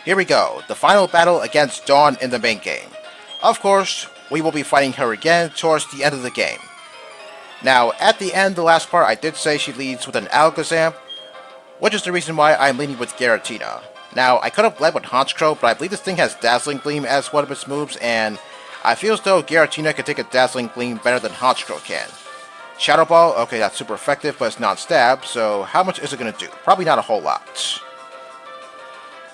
Here we go, the final battle against Dawn in the main game. Of course, we will be fighting her again towards the end of the game. Now, at the end, the last part, I did say she leads with an Alakazam, which is the reason why I'm leaning with Giratina. Now, I could have led with Honchkrow, but I believe this thing has Dazzling Gleam as one of its moves, and I feel as though Giratina can take a Dazzling Gleam better than Honchkrow can. Shadow Ball, okay, that's super effective, but it's non-stab, so how much is it going to do? Probably not a whole lot.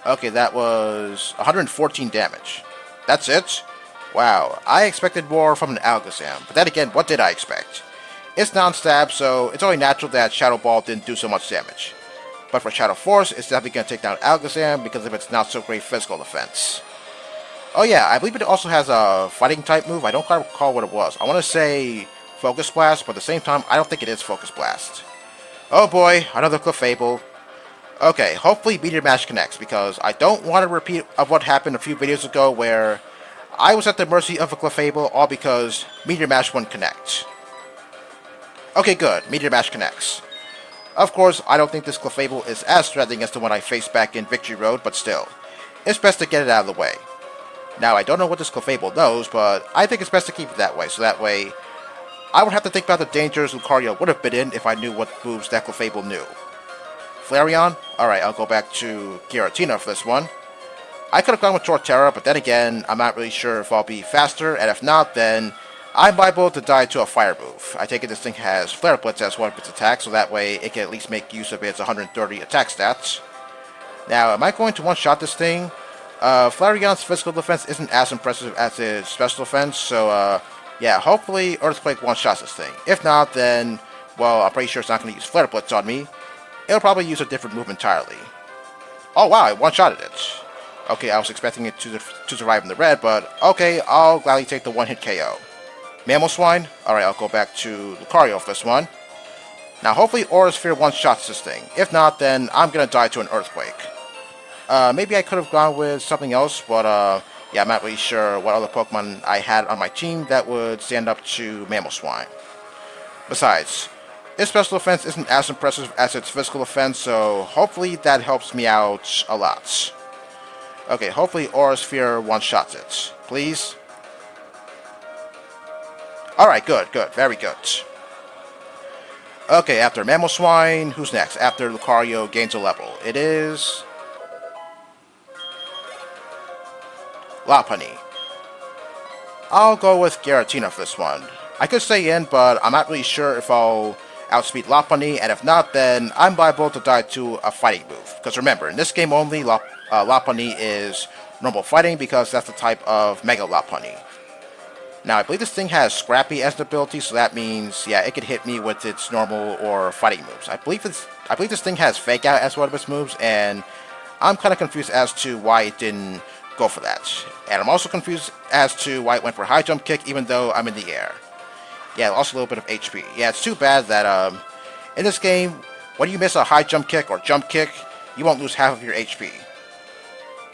Okay, that was 114 damage. That's it? Wow, I expected more from an Alakazam, but then again, what did I expect? It's non-stab, so it's only natural that Shadow Ball didn't do so much damage. But for Shadow Force, it's definitely going to take down Alakazam because of its not so great physical defense. Oh yeah, I believe it also has a fighting type move. I don't quite recall what it was. I want to say Focus Blast, but at the same time, I don't think it is Focus Blast. Oh boy, another Clefable. Okay, hopefully Meteor Mash connects, because I don't want a repeat of what happened a few videos ago where I was at the mercy of a Clefable all because Meteor Mash wouldn't connect. Okay, good. Meteor Mash connects. Of course, I don't think this Clefable is as threatening as the one I faced back in Victory Road, but still, it's best to get it out of the way. Now, I don't know what this Clefable knows, but I think it's best to keep it that way, so that way I would have to think about the dangers Lucario would have been in if I knew what moves that Clefable knew. Flareon? Alright, I'll go back to Giratina for this one. I could have gone with Torterra, but then again, I'm not really sure if I'll be faster, and if not, then I'm liable to die to a fire move. I take it this thing has Flare Blitz as one of its attacks, so that way it can at least make use of its 130 attack stats. Now, am I going to one-shot this thing? Flareon's physical defense isn't as impressive as its special defense, so yeah, hopefully Earthquake one-shots this thing. If not, then, well, I'm pretty sure it's not going to use Flare Blitz on me. It'll probably use a different move entirely. Oh wow, I one-shotted it. Okay, I was expecting it to survive in the red, but okay, I'll gladly take the one-hit KO. Mamoswine? Alright, I'll go back to Lucario for this one. Now, hopefully Aura Sphere one-shots this thing. If not, then I'm gonna die to an Earthquake. Maybe I could have gone with something else, but yeah, I'm not really sure what other Pokemon I had on my team that would stand up to Mamoswine. Besides, its special defense isn't as impressive as its physical defense, so hopefully that helps me out a lot. Okay, hopefully Aura Sphere one-shots it. Please? Alright, good, very good. Okay, after Mamoswine, who's next? After Lucario gains a level. It is Lopunny. I'll go with Giratina for this one. I could stay in, but I'm not really sure if I'll outspeed Lopunny, and if not, then I'm liable to die to a fighting move. Because remember, in this game only, Lopunny is normal fighting because that's the type of Mega Lopunny. Now, I believe this thing has Scrappy as an ability, so that means, yeah, it could hit me with its normal or fighting moves. I believe this thing has Fake Out as one of its moves, and I'm kind of confused as to why it didn't go for that. And I'm also confused as to why it went for High Jump Kick, even though I'm in the air. Yeah, also a little bit of HP. Yeah, it's too bad that, in this game, when you miss a High Jump Kick or Jump Kick, you won't lose half of your HP.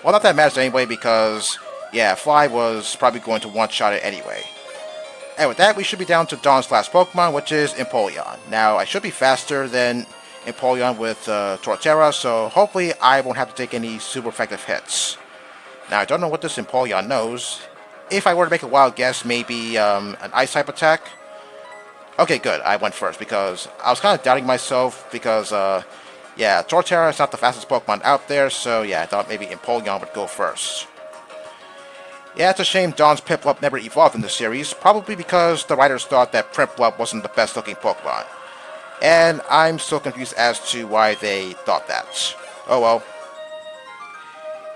Well, not that matters anyway, because yeah, Fly was probably going to one-shot it anyway. And with that, we should be down to Dawn's last Pokemon, which is Empoleon. Now, I should be faster than Empoleon with Torterra, so hopefully I won't have to take any super effective hits. Now, I don't know what this Empoleon knows. If I were to make a wild guess, maybe an Ice-type attack. Okay, good, I went first, because I was kind of doubting myself, because, yeah, Torterra is not the fastest Pokemon out there, so yeah, I thought maybe Empoleon would go first. Yeah, it's a shame Dawn's Piplup never evolved in the series, probably because the writers thought that Piplup wasn't the best looking Pokemon. And I'm still confused as to why they thought that. Oh well.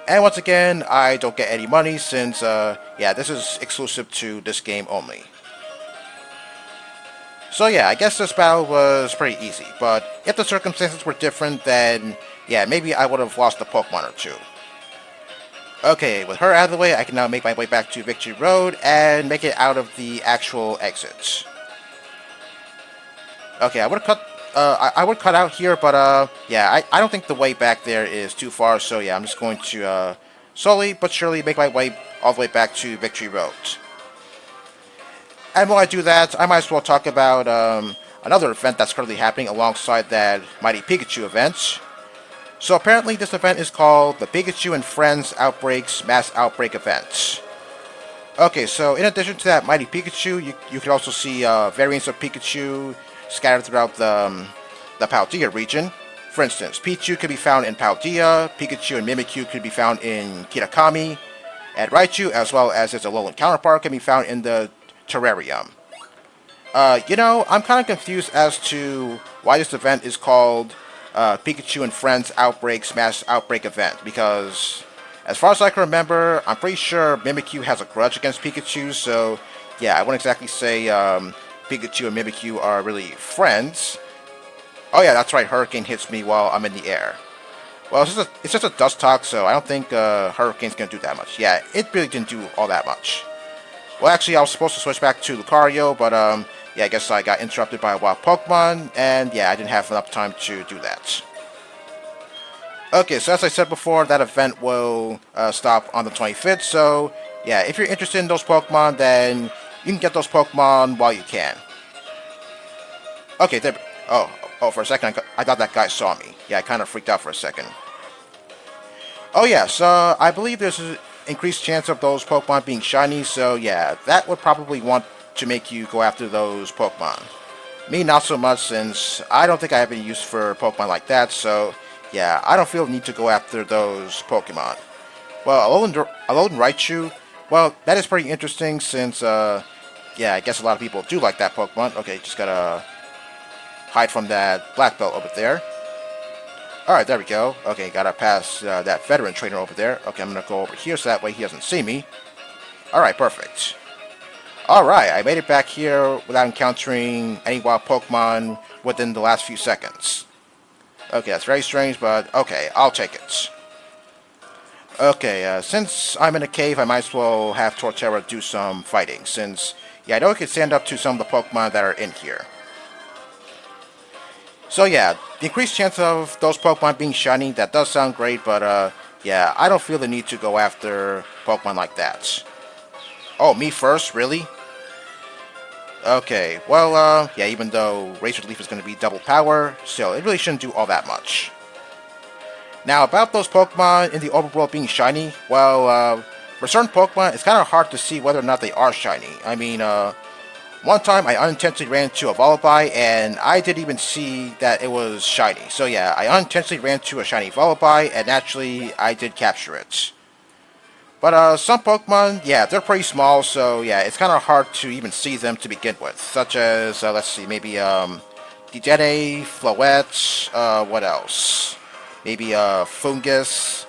And once again, I don't get any money since, yeah, this is exclusive to this game only. So yeah, I guess this battle was pretty easy, but if the circumstances were different, then yeah, maybe I would have lost a Pokemon or two. Okay, with her out of the way, I can now make my way back to Victory Road and make it out of the actual exits. Okay, I would cut out here, but yeah, I don't think the way back there is too far, so yeah, I'm just going to slowly but surely make my way all the way back to Victory Road. And while I do that, I might as well talk about another event that's currently happening alongside that Mighty Pikachu event. So apparently this event is called the Pikachu and Friends Outbreaks Mass Outbreak Event. Okay, so in addition to that mighty Pikachu, you can also see variants of Pikachu scattered throughout the Paldea region. For instance, Pichu could be found in Paldea, Pikachu and Mimikyu could be found in Kitakami, and Raichu, as well as its Alolan counterpart, can be found in the Terrarium. I'm kind of confused as to why this event is called Pikachu and Friends Outbreaks Mass Outbreak Event, because as far as I can remember, I'm pretty sure Mimikyu has a grudge against Pikachu, so yeah, I wouldn't exactly say Pikachu and Mimikyu are really friends. Oh yeah, that's right, Hurricane hits me while I'm in the air. Well, it's just a dust talk, so I don't think Hurricane's going to do that much. Yeah, it really didn't do all that much. Well, actually, I was supposed to switch back to Lucario, but yeah, I guess I got interrupted by a wild Pokemon, and yeah, I didn't have enough time to do that. Okay, so as I said before, that event will stop on the 25th, so yeah, if you're interested in those Pokemon, then you can get those Pokemon while you can. Okay, there. Oh, for a second, I thought that guy saw me. Yeah, I kind of freaked out for a second. Oh yeah, so I believe there's an increased chance of those Pokemon being shiny, so yeah, that would probably want to make you go after those Pokemon. Me, not so much, since I don't think I have any use for Pokemon like that, so yeah, I don't feel the need to go after those Pokemon. Well, Alolan Raichu, well, that is pretty interesting, since, yeah, I guess a lot of people do like that Pokemon. Okay, just gotta hide from that black belt over there. Alright, there we go. Okay, gotta pass that veteran trainer over there. Okay, I'm gonna go over here so that way he doesn't see me. Alright, perfect. Alright, I made it back here without encountering any wild Pokemon within the last few seconds. Okay, that's very strange, but okay, I'll take it. Okay, since I'm in a cave, I might as well have Torterra do some fighting, since, yeah, I know it can stand up to some of the Pokemon that are in here. So yeah, the increased chance of those Pokemon being shiny, that does sound great, but yeah, I don't feel the need to go after Pokemon like that. Oh, me first? Really? Okay, well, yeah, even though Razor Leaf is going to be double power, still, it really shouldn't do all that much. Now, about those Pokemon in the overworld being shiny, well, for certain Pokemon, it's kind of hard to see whether or not they are shiny. I mean, one time I unintentionally ran into a Vullaby, and I didn't even see that it was shiny. So yeah, I unintentionally ran into a shiny Vullaby, and naturally, I did capture it. But some Pokemon, yeah, they're pretty small, so yeah, it's kind of hard to even see them to begin with. Such as, let's see, maybe Dedenne, Floette, what else? Maybe Fungus,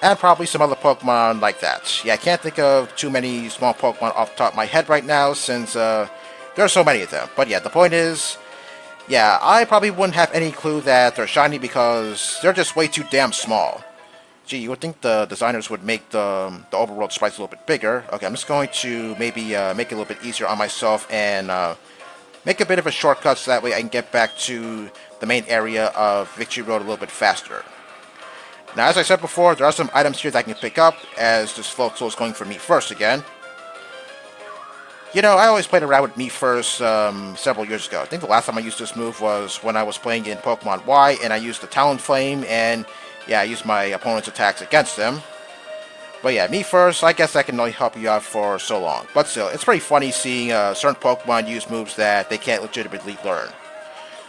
and probably some other Pokemon like that. Yeah, I can't think of too many small Pokemon off the top of my head right now, since there are so many of them. But yeah, the point is, yeah, I probably wouldn't have any clue that they're shiny because they're just way too damn small. Gee, you would think the designers would make the overworld sprites a little bit bigger. Okay, I'm just going to maybe make it a little bit easier on myself and make a bit of a shortcut so that way I can get back to the main area of Victory Road a little bit faster. Now, as I said before, there are some items here that I can pick up, as this Floatzel is going for me first again. You know, I always played around with me first several years ago. I think the last time I used this move was when I was playing in Pokemon Y, and I used the Talonflame, and yeah, I used my opponent's attacks against them. But yeah, me first, I guess that can only help you out for so long. But still, it's pretty funny seeing certain Pokemon use moves that they can't legitimately learn.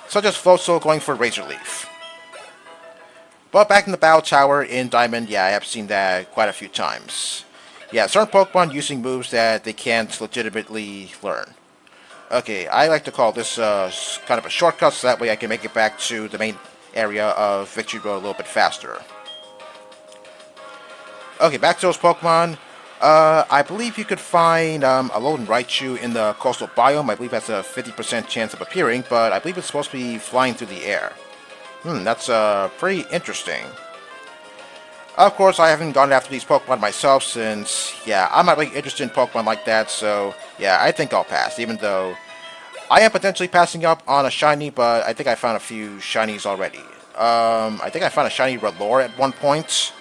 Such as Floatzel going for Razor Leaf. But back in the Battle Tower in Diamond, yeah, I have seen that quite a few times. Yeah, certain Pokemon using moves that they can't legitimately learn. Okay, I like to call this kind of a shortcut, so that way I can make it back to the main area of Victory Road a little bit faster. Okay, back to those Pokemon. I believe you could find Alolan Raichu in the coastal biome. I believe that's a 50% chance of appearing, but I believe it's supposed to be flying through the air. That's pretty interesting. Of course, I haven't gone after these Pokemon myself since, yeah, I'm not really interested in Pokemon like that, so yeah, I think I'll pass, even though I am potentially passing up on a shiny, but I think I found a few shinies already. I think I found a shiny Rellor at one point,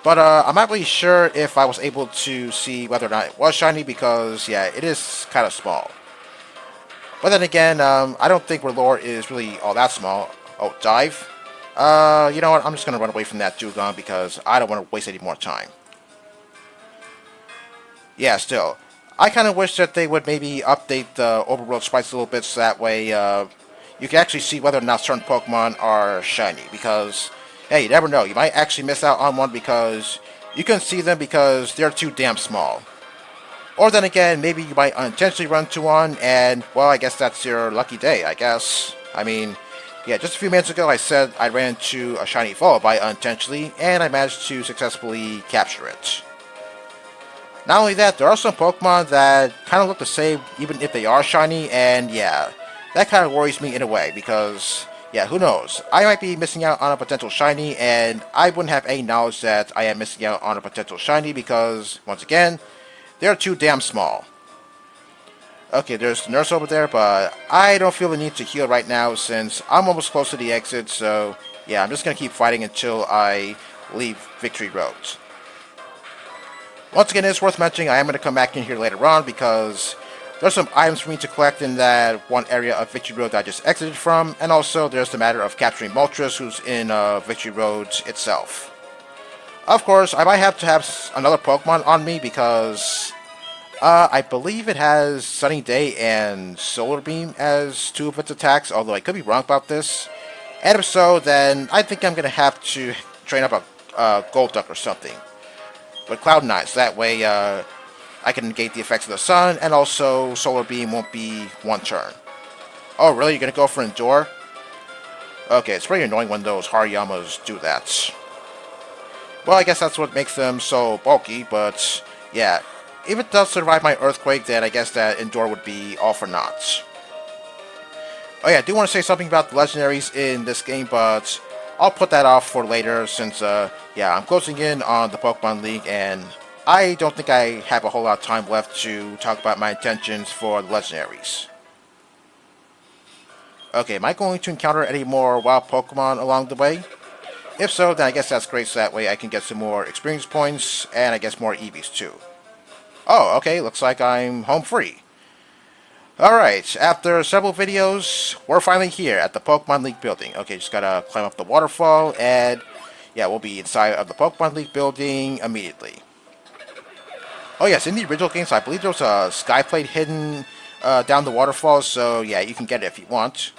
but I'm not really sure if I was able to see whether or not it was shiny because, yeah, it is kind of small. But then again, I don't think Rellor is really all that small. Oh, dive? You know what? I'm just gonna run away from that Dugong because I don't want to waste any more time. Yeah, still. I kind of wish that they would maybe update the overworld sprites a little bit so that way you can actually see whether or not certain Pokemon are shiny. Because, hey, you never know. You might actually miss out on one because you couldn't see them because they're too damn small. Or then again, maybe you might unintentionally run to one and, well, I guess that's your lucky day, I guess. I mean, yeah, just a few minutes ago I said I ran into a shiny Volibite unintentionally and I managed to successfully capture it. Not only that, there are some Pokemon that kind of look the same even if they are shiny, and yeah, that kind of worries me in a way because, yeah, who knows? I might be missing out on a potential shiny, and I wouldn't have any knowledge that I am missing out on a potential shiny because, once again, they're too damn small. Okay, there's the nurse over there, but I don't feel the need to heal right now since I'm almost close to the exit, so yeah, I'm just going to keep fighting until I leave Victory Road. Once again, it's worth mentioning I am going to come back in here later on because there's some items for me to collect in that one area of Victory Road that I just exited from, and also there's the matter of capturing Moltres, who's in Victory Road itself. Of course, I might have to have another Pokemon on me because I believe it has Sunny Day and Solar Beam as two of its attacks, although I could be wrong about this. And if so, then I think I'm going to have to train up a Golduck or something with Cloud9, so that way I can negate the effects of the sun, and also Solar Beam won't be one turn. Oh, really? You're going to go for Endure? Okay, it's pretty annoying when those Harayamas do that. Well, I guess that's what makes them so bulky, but yeah, if it does survive my Earthquake, then I guess that Endure would be all for naught. Oh yeah, I do want to say something about the legendaries in this game, but I'll put that off for later since, yeah, I'm closing in on the Pokemon League, and I don't think I have a whole lot of time left to talk about my intentions for the legendaries. Okay, am I going to encounter any more wild Pokemon along the way? If so, then I guess that's great, so that way I can get some more experience points, and I guess more EVs too. Oh, okay, looks like I'm home free. Alright, after several videos, we're finally here at the Pokemon League building. Okay, just gotta climb up the waterfall, and yeah, we'll be inside of the Pokemon League building immediately. Oh yes, in the original games, I believe there was a sky plate hidden down the waterfall, so yeah, you can get it if you want.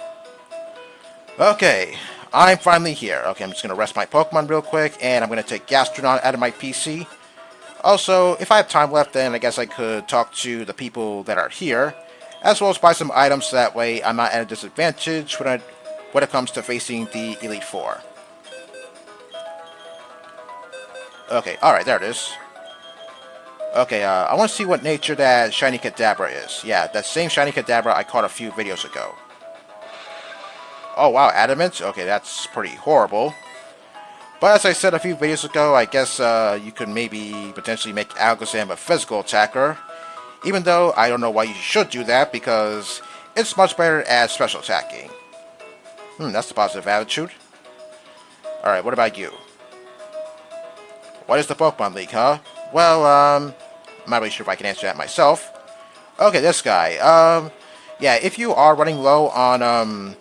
Okay, I'm finally here. Okay, I'm just gonna rest my Pokemon real quick, and I'm gonna take Gastronaut out of my PC. Also, if I have time left, then I guess I could talk to the people that are here, as well as buy some items so that way I'm not at a disadvantage when it comes to facing the Elite Four. Okay, alright, there it is. Okay, I want to see what nature that Shiny Kadabra is. Yeah, that same Shiny Kadabra I caught a few videos ago. Oh wow, Adamant? Okay, that's pretty horrible. But as I said a few videos ago, I guess you could maybe potentially make Alakazam a physical attacker. Even though I don't know why you should do that, because it's much better at special attacking. That's the positive attitude. Alright, what about you? What is the Pokemon League, huh? Well, I'm not really sure if I can answer that myself. Okay, this guy. Yeah, if you are running low on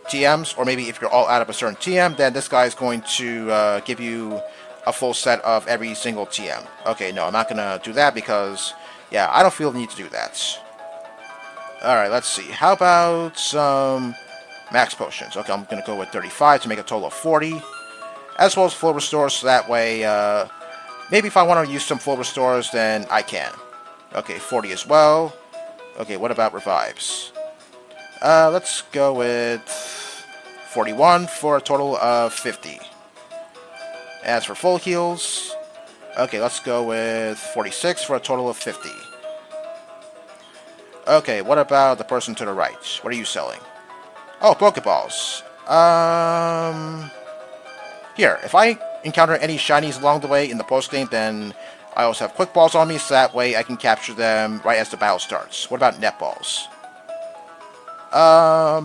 TMs, or maybe if you're all out of a certain TM, then this guy is going to give you a full set of every single TM. Okay, no, I'm not going to do that because, yeah, I don't feel the need to do that. Alright, let's see. How about some max potions? Okay, I'm going to go with 35 to make a total of 40. As well as full restores, so that way, maybe if I want to use some full restores, then I can. Okay, 40 as well. Okay, what about revives? Let's go with 41 for a total of 50. As for full heals, okay, let's go with 46 for a total of 50. Okay, what about the person to the right? What are you selling? Oh, Pokeballs. Here, if I encounter any shinies along the way in the post-game, then I also have Quick Balls on me, so that way I can capture them right as the battle starts. What about Netballs?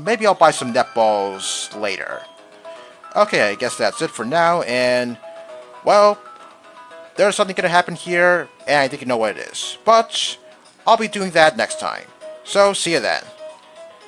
Maybe I'll buy some Netballs later. Okay, I guess that's it for now, and, well, there's something going to happen here, and I think you know what it is. But I'll be doing that next time. So, see you then.